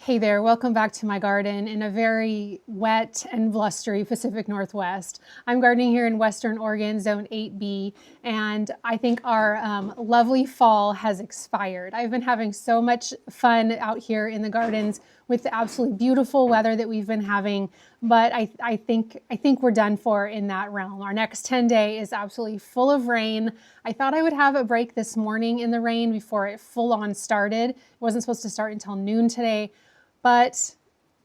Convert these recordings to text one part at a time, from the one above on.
Hey there, welcome back to my garden in a very wet and blustery Pacific Northwest. I'm gardening here in Western Oregon, Zone 8B, and I think our lovely fall has expired. I've been having so much fun out here in the gardens with the absolutely beautiful weather that we've been having, but I think we're done for in that realm. Our next 10-day is absolutely full of rain. I thought I would have a break this morning in the rain before it full on started. It wasn't supposed to start until noon today, but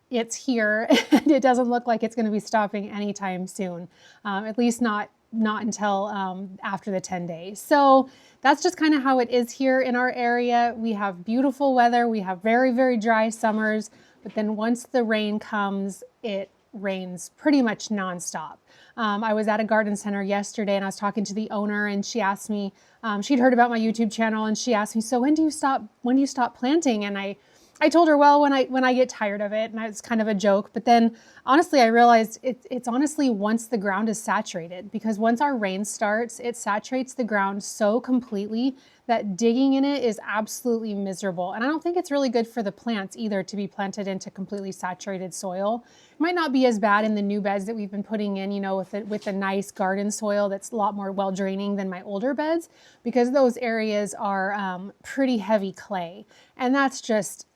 it's here and it doesn't look like it's going to be stopping anytime soon, at least not until after the 10 days. So that's just kind of how it is here in our area. We have beautiful weather. We have very, very dry summers, but then once the rain comes, it rains pretty much nonstop. I was at a garden center yesterday and I was talking to the owner, and she asked me, she'd heard about my YouTube channel, and she asked me, so when do you stop planting? And I told her, well, when I get tired of it, and it's kind of a joke. But then honestly, I realized it's honestly once the ground is saturated, because once our rain starts, it saturates the ground so completely that digging in it is absolutely miserable. And I don't think it's really good for the plants either to be planted into completely saturated soil. It might not be as bad in the new beds that we've been putting in, you know, with a nice garden soil that's a lot more well draining than my older beds, because those areas are pretty heavy clay. And that's just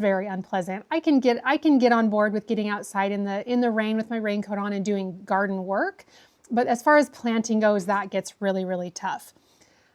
very unpleasant. I can get on board with getting outside in the rain with my raincoat on and doing garden work, but as far as planting goes, that gets really, really tough.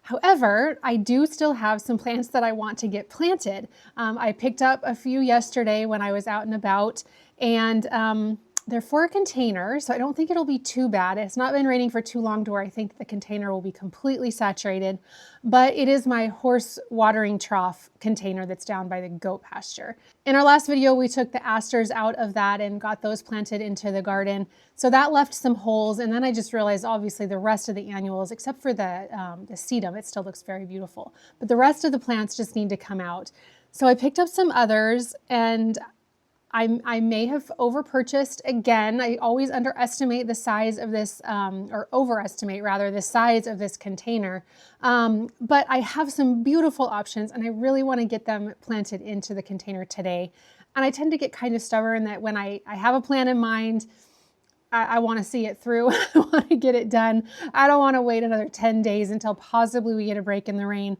However, I do still have some plants that I want to get planted. I picked up a few yesterday when I was out and about, and they're for a container, so I don't think it'll be too bad. It's not been raining for too long to where I think the container will be completely saturated, but it is my horse watering trough container that's down by the goat pasture. In our last video, we took the asters out of that and got those planted into the garden. So that left some holes, and then I just realized obviously the rest of the annuals, except for the sedum, it still looks very beautiful, but the rest of the plants just need to come out. So I picked up some others, and I may have over-purchased again. I always underestimate the size of this, or overestimate rather, the size of this container. But I have some beautiful options, and I really want to get them planted into the container today. And I tend to get kind of stubborn that when I have a plan in mind, I want to see it through. I want to get it done. I don't want to wait another 10 days until possibly we get a break in the rain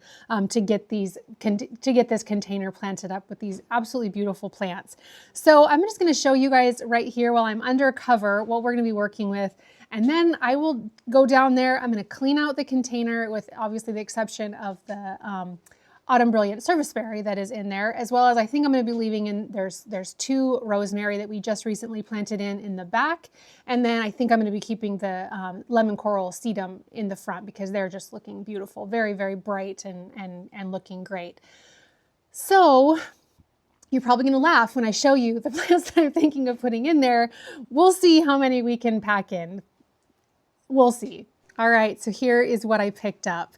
to get this container planted up with these absolutely beautiful plants. So I'm just going to show you guys right here while I'm under cover what we're going to be working with. And then I will go down there. I'm going to clean out the container with obviously the exception of the Autumn Brilliant Serviceberry that is in there, as well as I think I'm going to be leaving in, there's two rosemary that we just recently planted in the back, and then I think I'm going to be keeping the lemon coral sedum in the front because they're just looking beautiful, very, very bright and looking great. So you're probably going to laugh when I show you the plants that I'm thinking of putting in there. We'll see how many we can pack in. We'll see. All right, so here is what I picked up.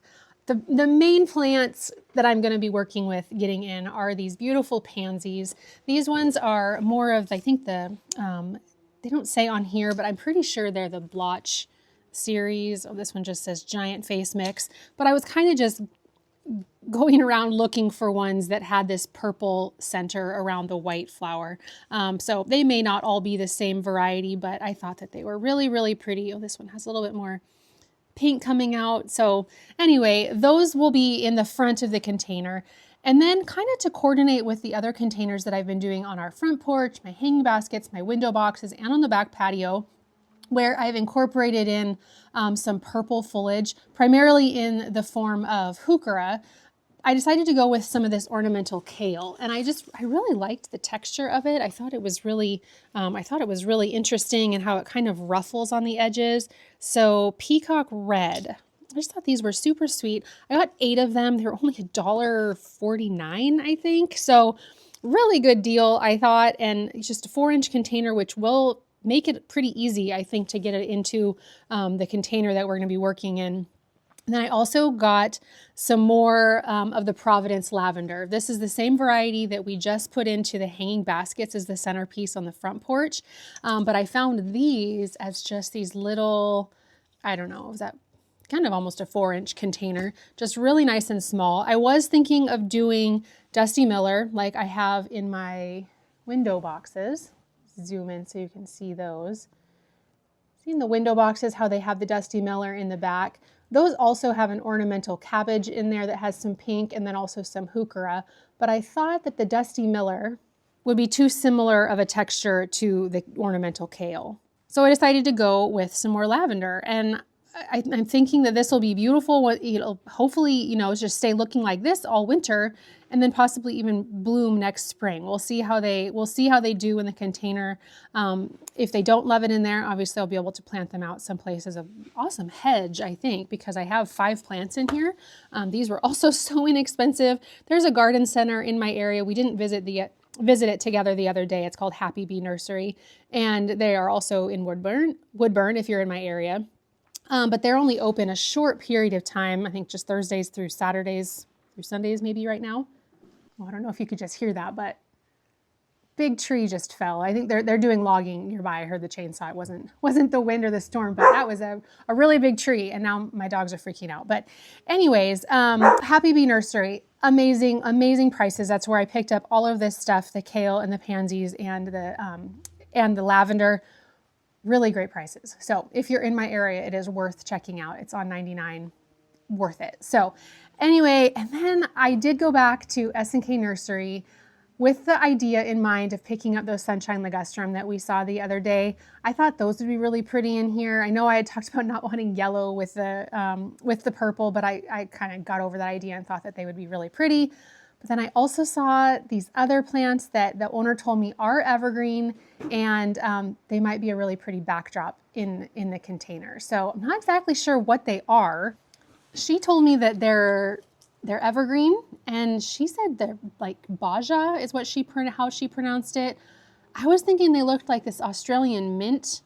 The main plants that I'm going to be working with getting in are these beautiful pansies. These ones are more of, I think they don't say on here, but I'm pretty sure they're the blotch series. Oh, this one just says giant face mix. But I was kind of just going around looking for ones that had this purple center around the white flower. So they may not all be the same variety, but I thought that they were really, really pretty. Oh, this one has a little bit more pink coming out. So anyway, those will be in the front of the container. And then kind of to coordinate with the other containers that I've been doing on our front porch, my hanging baskets, my window boxes, and on the back patio, where I've incorporated in some purple foliage, primarily in the form of heuchera. I decided to go with some of this ornamental kale, and I really liked the texture of it. I thought it was really interesting and how it kind of ruffles on the edges. So peacock red. I just thought these were super sweet. I got 8 of them. They were only $1.49, I think. So really good deal, I thought, and it's just a 4-inch container, which will make it pretty easy, I think, to get it into the container that we're going to be working in. And then I also got some more of the Providence lavender. This is the same variety that we just put into the hanging baskets as the centerpiece on the front porch. But I found these as just these little, I don't know, is that kind of almost a 4-inch container, just really nice and small. I was thinking of doing Dusty Miller like I have in my window boxes. Zoom in so you can see those. Seeing the window boxes, how they have the Dusty Miller in the back. Those also have an ornamental cabbage in there that has some pink and then also some heuchera. But I thought that the Dusty Miller would be too similar of a texture to the ornamental kale. So I decided to go with some more lavender, and I'm thinking that this will be beautiful. It'll hopefully, just stay looking like this all winter, and then possibly even bloom next spring. We'll see how they do in the container. If they don't love it in there, obviously I'll be able to plant them out someplace as an awesome hedge, I think, because I have 5 plants in here. These were also so inexpensive. There's a garden center in my area. We didn't visit it together the other day. It's called Happy Bee Nursery, and they are also in Woodburn if you're in my area. But they're only open a short period of time. I think just Thursdays through Saturdays through Sundays maybe right now. Well, I don't know if you could just hear that, but big tree just fell. I think they're doing logging nearby. I heard the chainsaw. It wasn't the wind or the storm, but that was a really big tree, and now my dogs are freaking out. But anyways, Happy Bee Nursery, amazing prices. That's where I picked up all of this stuff, the kale and the pansies and the lavender. Really great prices. So if you're in my area, it is worth checking out. It's on 99, worth it. So anyway, and then I did go back to S&K Nursery with the idea in mind of picking up those sunshine ligustrum that we saw the other day. I thought those would be really pretty in here. I know I had talked about not wanting yellow with the purple, but I kind of got over that idea and thought that they would be really pretty. But then I also saw these other plants that the owner told me are evergreen, and they might be a really pretty backdrop in the container. So I'm not exactly sure what they are. She told me that they're evergreen, and she said they're like Baja is how she pronounced it. I was thinking they looked like this Australian mint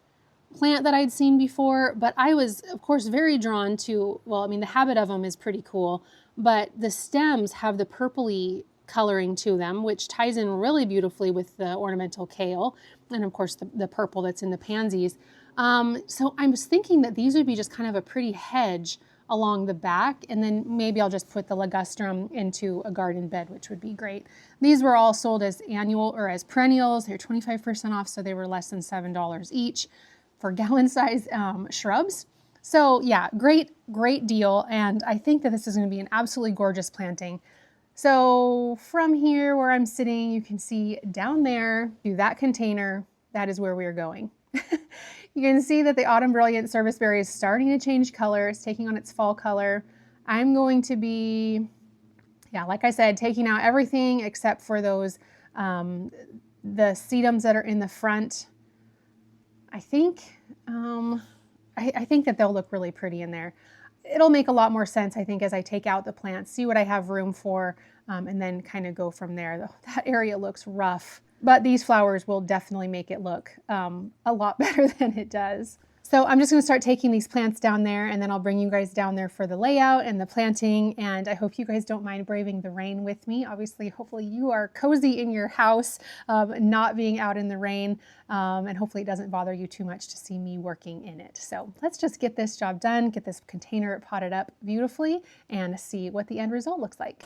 plant that I'd seen before, but I was, of course, very drawn to, the habit of them is pretty cool, but the stems have the purpley coloring to them, which ties in really beautifully with the ornamental kale, and of course the purple that's in the pansies. So I was thinking that these would be just kind of a pretty hedge along the back, and then maybe I'll just put the ligustrum into a garden bed, which would be great. These were all sold as annual or as perennials. They're 25% off, so they were less than $7 each for gallon size shrubs. So yeah, great deal. And I think that this is going to be an absolutely gorgeous planting. So from here where I'm sitting, you can see down there to that container, that is where we are going. You can see that the Autumn Brilliant serviceberry is starting to change color. It's taking on its fall color. I'm going to be, like I said, taking out everything except for those, the sedums that are in the front. I think that they'll look really pretty in there. It'll make a lot more sense, I think, as I take out the plants, see what I have room for, and then kind of go from there. That area looks rough, but these flowers will definitely make it look a lot better than it does. So I'm just going to start taking these plants down there, and then I'll bring you guys down there for the layout and the planting. And I hope you guys don't mind braving the rain with me. Obviously, hopefully you are cozy in your house, not being out in the rain. And hopefully it doesn't bother you too much to see me working in it. So let's just get this job done, get this container potted up beautifully, and see what the end result looks like.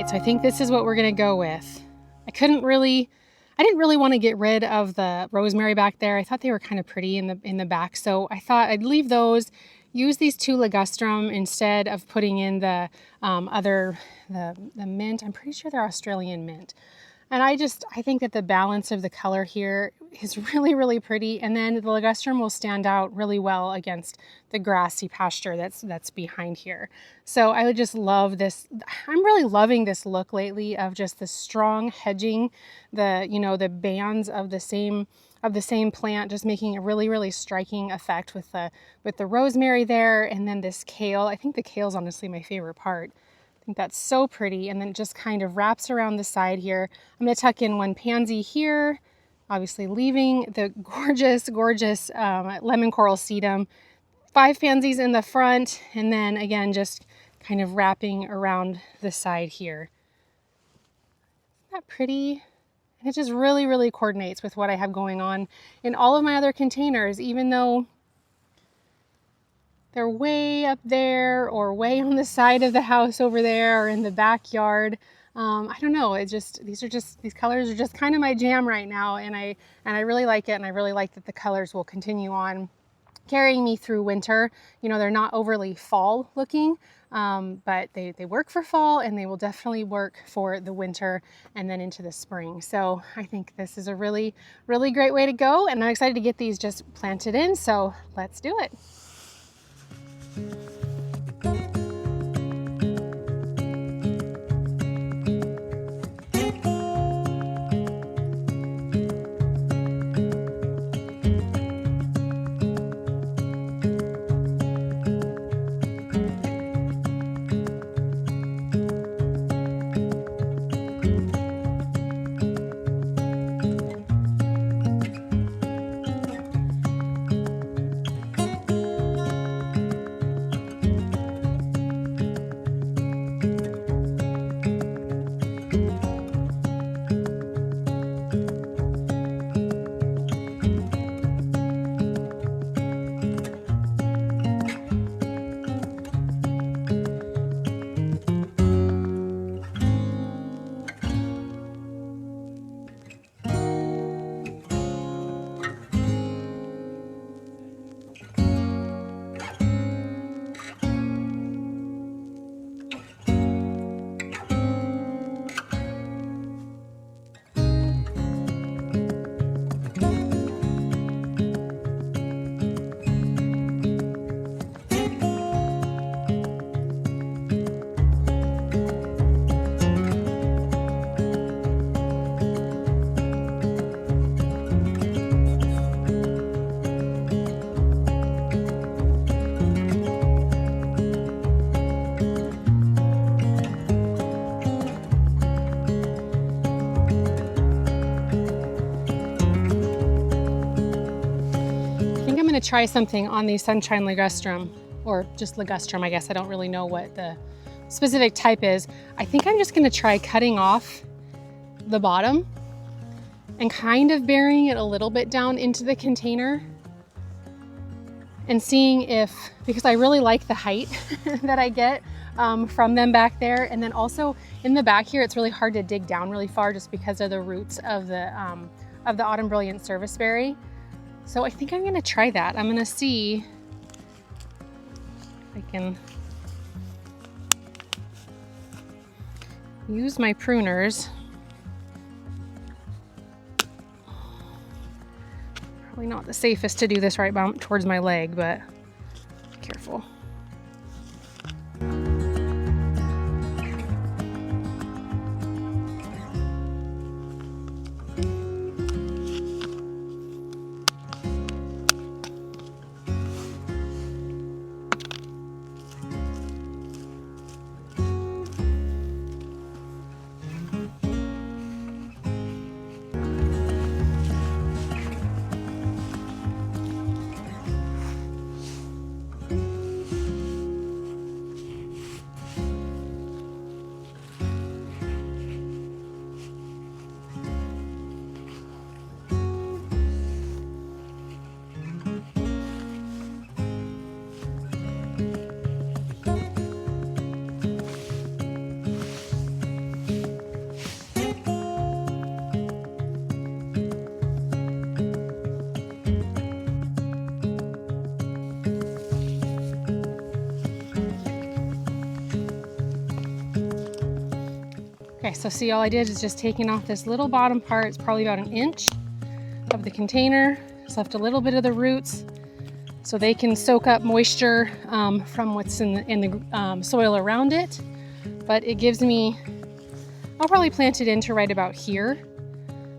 right, so I think this is what we're gonna go with. I didn't really want to get rid of the rosemary back there. I thought they were kind of pretty in the back, so I thought I'd leave those, use these two ligustrum instead of putting in the the mint. I'm pretty sure they're Australian mint. And I think that the balance of the color here is really, really pretty. And then the ligustrum will stand out really well against the grassy pasture that's behind here. So I would just love this. I'm really loving this look lately of just the strong hedging, the bands of the same plant, just making a really, really striking effect with the rosemary there. And then this kale. I think the kale is honestly my favorite part. I think that's so pretty, and then it just kind of wraps around the side here. I'm going to tuck in one pansy here, obviously leaving the gorgeous, gorgeous lemon coral sedum. 5 pansies in the front, and then again just kind of wrapping around the side here. Isn't that pretty? And it just really, really coordinates with what I have going on in all of my other containers, even though they're way up there or way on the side of the house over there or in the backyard. I don't know. These colors are just kind of my jam right now, and I really like it, and I really like that the colors will continue on carrying me through winter. They're not overly fall looking, but they work for fall, and they will definitely work for the winter and then into the spring. So I think this is a really, really great way to go, and I'm excited to get these just planted in. So let's do it. I'm going to try something on the sunshine ligustrum, or just ligustrum, I guess. I don't really know what the specific type is. I think I'm just going to try cutting off the bottom and kind of burying it a little bit down into the container and seeing if, because I really like the height that I get from them back there. And then also in the back here, it's really hard to dig down really far just because of the roots of the Autumn Brilliant serviceberry. So I think I'm going to try that. I'm going to see if I can use my pruners. Probably not the safest to do this right towards my leg, but be careful. Okay, so see, all I did is just taking off this little bottom part. It's probably about 1 inch of the container. Just left a little bit of the roots so they can soak up moisture from what's in the soil around it. But it gives me, I'll probably plant it into right about here.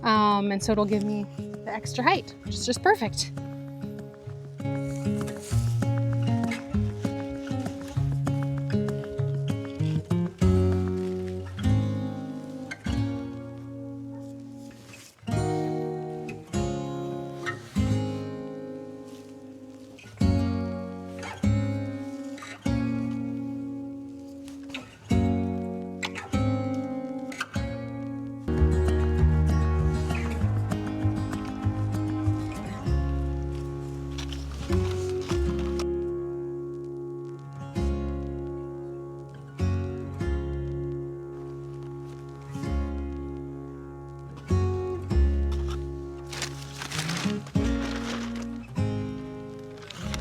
And so it'll give me the extra height, which is just perfect.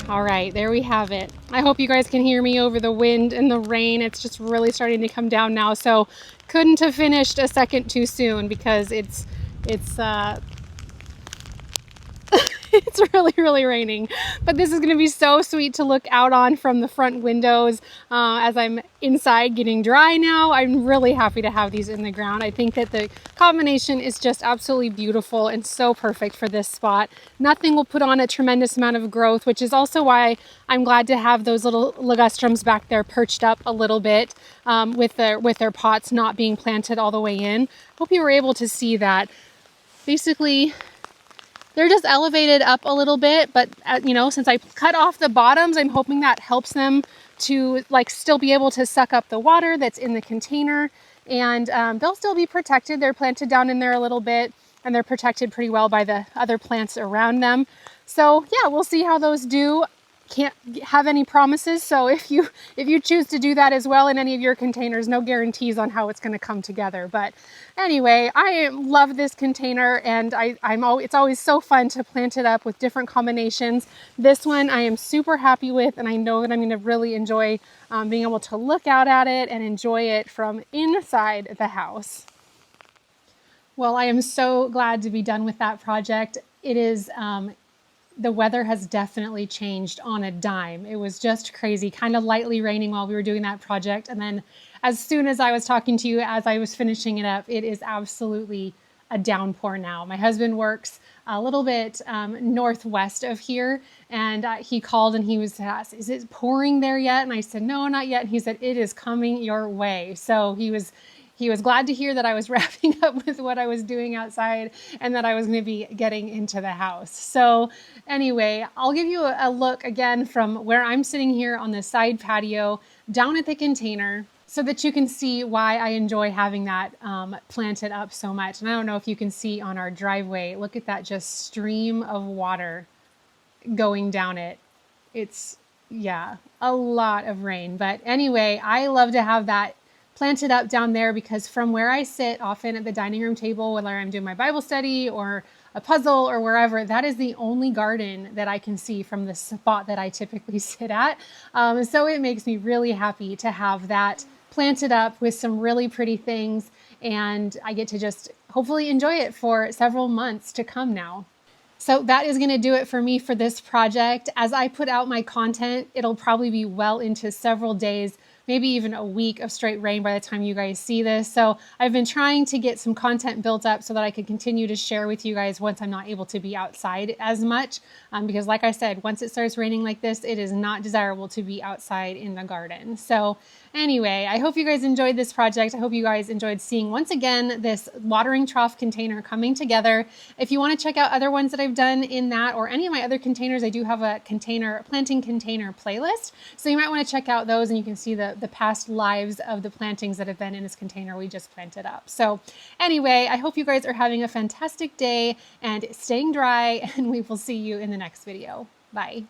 All right, there we have it. I hope you guys can hear me over the wind and the rain. It's just really starting to come down now, so couldn't have finished a second too soon because it's it's really raining. But this is going to be so sweet to look out on from the front windows as I'm inside getting dry now. I'm really happy to have these in the ground. I think that the combination is just absolutely beautiful and so perfect for this spot. Nothing will put on a tremendous amount of growth, which is also why I'm glad to have those little ligustrums back there perched up a little bit with their pots not being planted all the way in. Hope you were able to see that. Basically, they're just elevated up a little bit, but you know, since I cut off the bottoms, I'm hoping that helps them to like still be able to suck up the water that's in the container, and they'll still be protected. They're planted down in there a little bit, and they're protected pretty well by the other plants around them. So yeah, we'll see how those do. Can't have any promises, so if you choose to do that as well in any of your containers, no guarantees on how it's going to come together. But anyway, I love this container, and it's always so fun to plant it up with different combinations. This one I am super happy with, and I know that I'm going to really enjoy being able to look out at it and enjoy it from inside the house. Well, I am so glad to be done with that project. It is the weather has definitely changed on a dime. It was just crazy, kind of lightly raining while we were doing that project. And then as soon as I was talking to you, as I was finishing it up, it is absolutely a downpour now. My husband works a little bit northwest of here, and he called and he was asked, "Is it pouring there yet?" And I said, "No, not yet." And he said, "It is coming your way." So he was glad to hear that I was wrapping up with what I was doing outside and that I was going to be getting into the house. So anyway, I'll give you a look again from where I'm sitting here on the side patio down at the container so that you can see why I enjoy having that planted up so much. And I don't know if you can see on our driveway, look at that just stream of water going down it. It's, yeah, a lot of rain. But anyway, I love to have that planted up down there because from where I sit often at the dining room table, whether I'm doing my Bible study or a puzzle or wherever, that is the only garden that I can see from the spot that I typically sit at. So it makes me really happy to have that planted up with some really pretty things, and I get to just hopefully enjoy it for several months to come now. So that is going to do it for me for this project. As I put out my content, it'll probably be well into several days, maybe even a week of straight rain by the time you guys see this. So I've been trying to get some content built up so that I could continue to share with you guys once I'm not able to be outside as much. Because like I said, once it starts raining like this, it is not desirable to be outside in the garden. So anyway, I hope you guys enjoyed this project. I hope you guys enjoyed seeing once again this watering trough container coming together. If you want to check out other ones that I've done in that or any of my other containers, I do have a planting container playlist. So you might want to check out those and you can see the past lives of the plantings that have been in this container we just planted up. So anyway, I hope you guys are having a fantastic day and staying dry, and we will see you in the next video. Bye.